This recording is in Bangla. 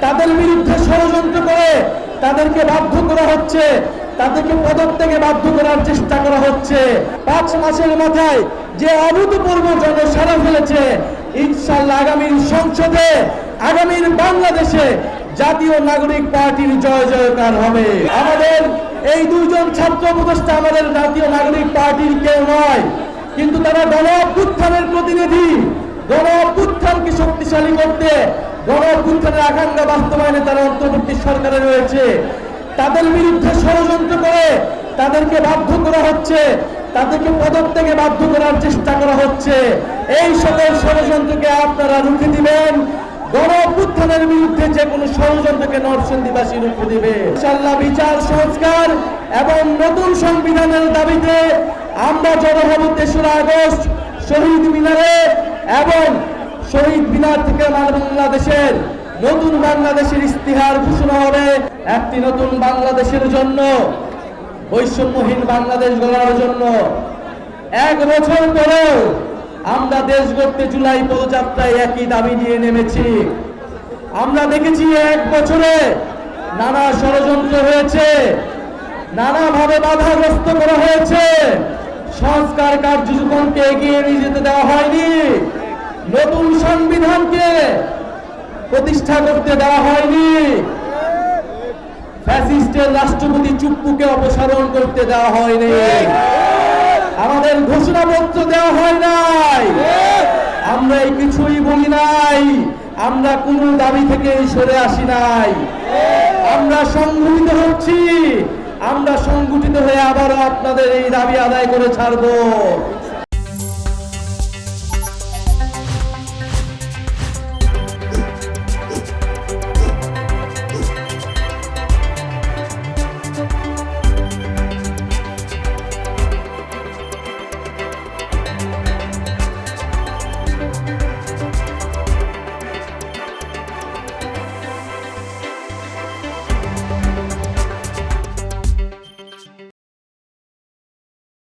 তাদের বিরুদ্ধে ষড়যন্ত্র করে তাদেরকে বাধ্য করা হচ্ছে, তাদেরকে পদত্যাগে বাধ্য করার চেষ্টা করা হচ্ছে। 5 মাসের মাথায় যে অভূতপূর্ব জনসাড়া ফেলেছে, ইনশাআল্লাহ আগামীর সংসদে, আগামীর বাংলাদেশে জাতীয় নাগরিক পার্টির জয় জয়কার হবে। আমাদের এই 2 জন ছাত্র উপদেষ্টা আমাদের জাতীয় নাগরিক পার্টির কেউ নয়, কিন্তু তারা গণ অভ্যুত্থানের প্রতিনিধি। গণ অভ্যুত্থানকে শক্তিশালী করতে, গণ অভ্যুত্থানের আকাঙ্ক্ষা বাস্তবায়নে তারা অন্তর্বর্তী সরকারে রয়েছে। তাদের বিরুদ্ধে ষড়যন্ত্র করে তাদেরকে বাধ্য করা হচ্ছে, তাদেরকে পদত্যাগে বাধ্য করার চেষ্টা করা হচ্ছে। এই সকল ষড়যন্ত্রকে আপনারা রুখে দিবেন। গণ অভ্যুত্থানের বিরুদ্ধে যে কোনো ষড়যন্ত্রকে নরসিংদীবাসী রুখে দিবে ইনশাআল্লাহ। বিচার সংস্কার এবং নতুন সংবিধানের দাবিতে আমরা জড়ো হব 3রা আগস্ট শহীদ মিনারে, এবং শহীদ মিনার থেকে বাংলাদেশের নতুন বাংলাদেশের ইস্তিহার ঘোষণা হবে। একটি নতুন বাংলাদেশের জন্য, বৈষম্যহীন বাংলাদেশ গড়ার জন্য। 1 বছর পরেও আমরা দেশ গড়তে জুলাই পদযাত্রায় একই দাবি নিয়ে নেমেছি। আমরা দেখেছি 1 বছরে নানা ষড়যন্ত্র হয়েছে, নানাভাবে বাধাগ্রস্ত করা হয়েছে। সংস্কার কার্যক্রমকে এগিয়ে নিয়ে যেতে দেওয়া হয়নি, নতুন সংবিধানকে প্রতিষ্ঠা করতে দেওয়া হয়নি, ফ্যাসিস্টের রাষ্ট্রপতি চুপ্পুকে অপসারণ করতে দেওয়া হয়নি, আমাদের ঘোষণাপত্র দেওয়া হয় নাই, আমরা এই কিছুই বলি নাই, আমরা কোন দাবি থেকে সরে আসি নাই। আমরা সংগঠিত হচ্ছি, আমরা সংগঠিত হয়ে আবারও আপনাদের এই দাবি আদায় করে ছাড়বো।